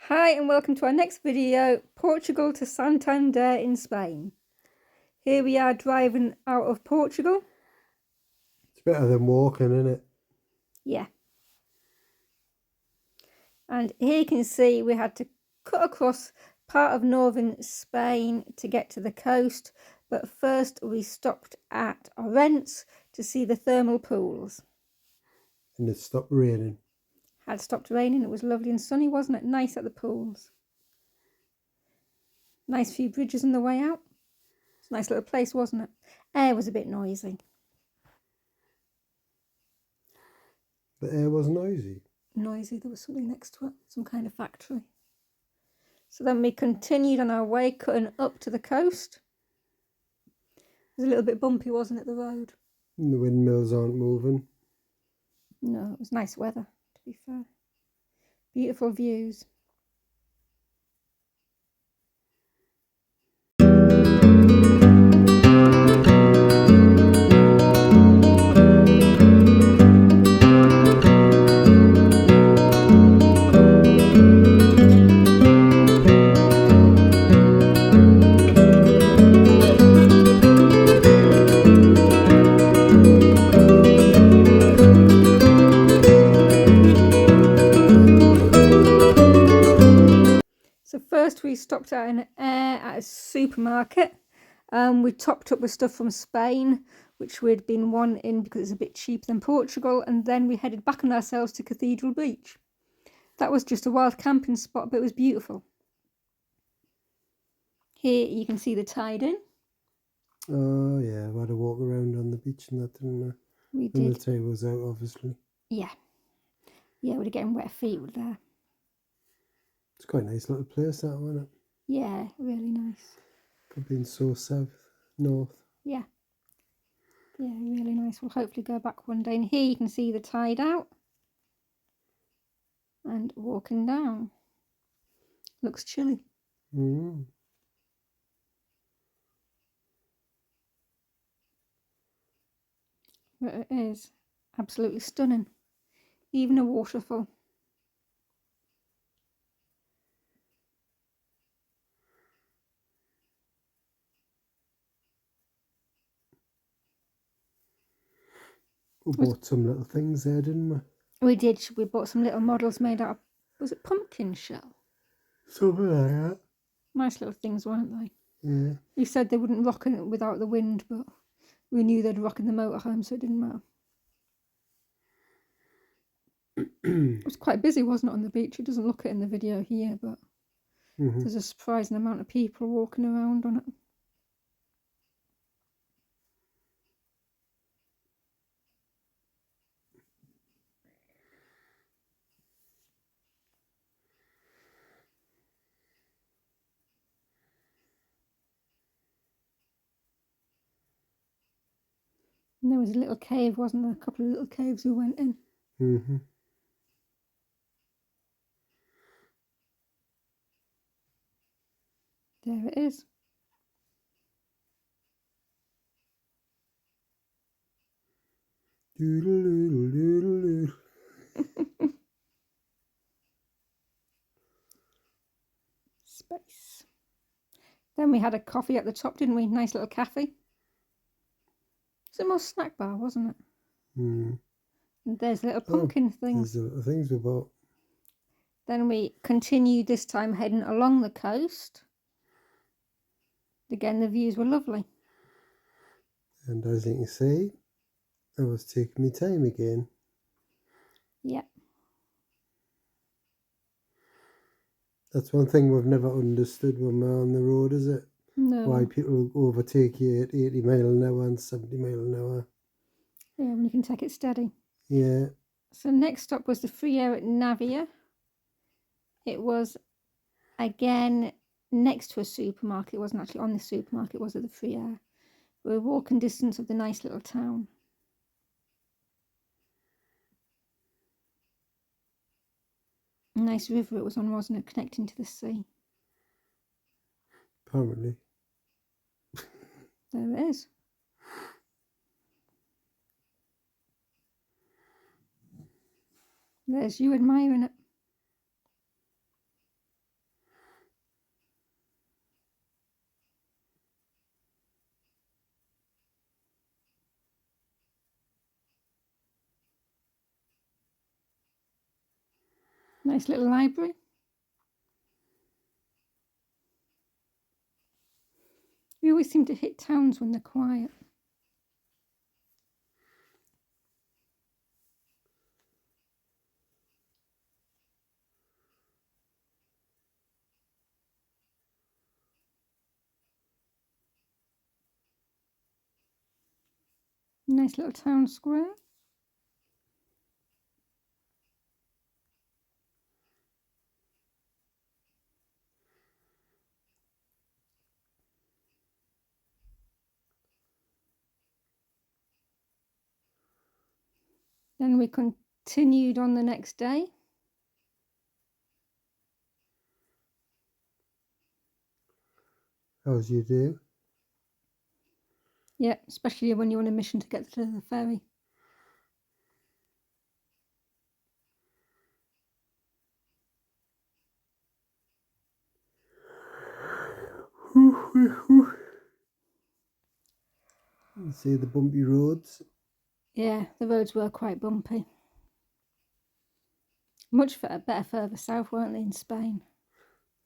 Hi and welcome to our next video, Portugal to Santander in Spain. Here we are driving out of Portugal. It's better than walking, isn't it? Yeah. And here you can see we had to cut across part of northern Spain to get to the coast. But first we stopped at Ourense to see the thermal pools. And it stopped raining. Had stopped raining, it was lovely and sunny, wasn't it? Nice at the pools. Nice few bridges on the way out. It's a nice little place, wasn't it? Air was a bit noisy. The air was noisy. Noisy, there was something next to it, some kind of factory. So then we continued on our way, cutting up to the coast. It was a little bit bumpy, wasn't it, the road? And the windmills aren't moving. No, it was nice weather, to be fair. Beautiful views. So first we stopped at a supermarket. We topped up with stuff from Spain, which we'd been wanting because it's a bit cheaper than Portugal, and then we headed back on ourselves to Cathedral Beach. That was just a wild camping spot, but it was beautiful. Here you can see the tide in. Oh yeah, we had a walk around on the beach and that, didn't we? We And did. the tide was out, obviously. Yeah. Yeah, we were getting wet feet with there. It's quite a nice little place, that, wasn't it? Yeah, really nice. For being so south, north. Yeah. Yeah, really nice. We'll hopefully go back one day. And here you can see the tide out. And walking down. Looks chilly. Mm. But it is absolutely stunning. Even a waterfall. We bought some little things there, didn't we? We did. We bought some little models made out of, was it pumpkin shell? Something like that. Nice little things, weren't they? Yeah. You said they wouldn't rock in it without the wind, but we knew they'd rock in the motorhome, so it didn't matter. It was quite busy, wasn't it, on the beach? It doesn't look it in the video here, but there's a surprising amount of people walking around on it. And there was a little cave, wasn't there? A couple of little caves we went in. Mm-hmm. There it is. Doodle-doodle-doodle-doodle. Space. Then we had a coffee at the top, didn't we? Nice little cafe. It's a more snack bar, wasn't it? Mm. And there's little pumpkin things. There's the little things we bought. Then we continued this time heading along the coast. Again, the views were lovely. And as you can see, I was taking my time again. Yeah. That's one thing we've never understood when we're on the road, is it? No. Why people overtake you at 80 mile an hour and 70 mile an hour. Yeah, when you can take it steady. Yeah. So next stop was the free air at Navia. It was, again, next to a supermarket. It wasn't actually on the supermarket, was it, the free air? We were walking distance of the nice little town. A nice river it was on, wasn't it, connecting to the sea. Apparently. There it is. There's you admiring it. Nice little library. We always seem to hit towns when they're quiet. Nice little town square. Then we continued on the next day. As you do. Yeah, especially when you're on a mission to get to the ferry. You see the bumpy roads? Yeah, the roads were quite bumpy. Much better further south, weren't they, in Spain?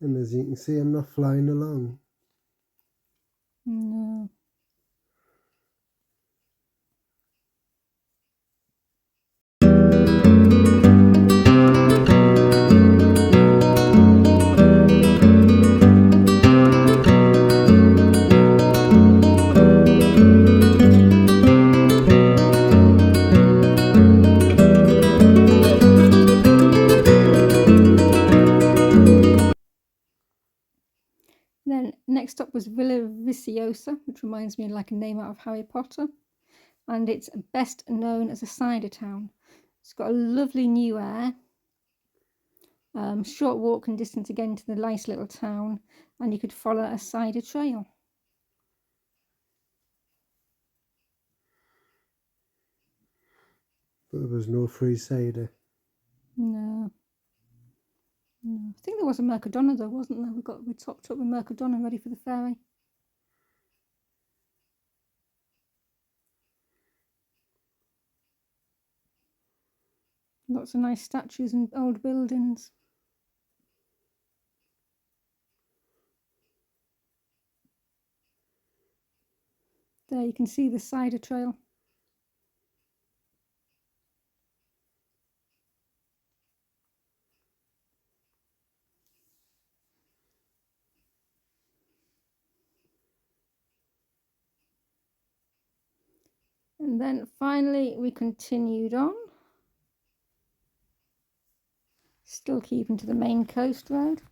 And as you can see, I'm not flying along. No. Then next up was Villaviciosa, which reminds me of like a name out of Harry Potter. And it's best known as a cider town. It's got a lovely new air. Short walking distance again to the nice little town, and you could follow a cider trail. But there was no free cider. No. I think there was a Mercadona though, wasn't there? We topped up with Mercadona ready for the ferry. Lots of nice statues and old buildings. There you can see the cider trail. And then finally we continued on, still keeping to the main coast road,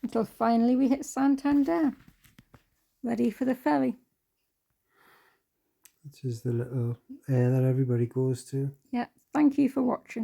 until finally we hit Santander, ready for the ferry. Which is the little air that everybody goes to. Yeah, thank you for watching.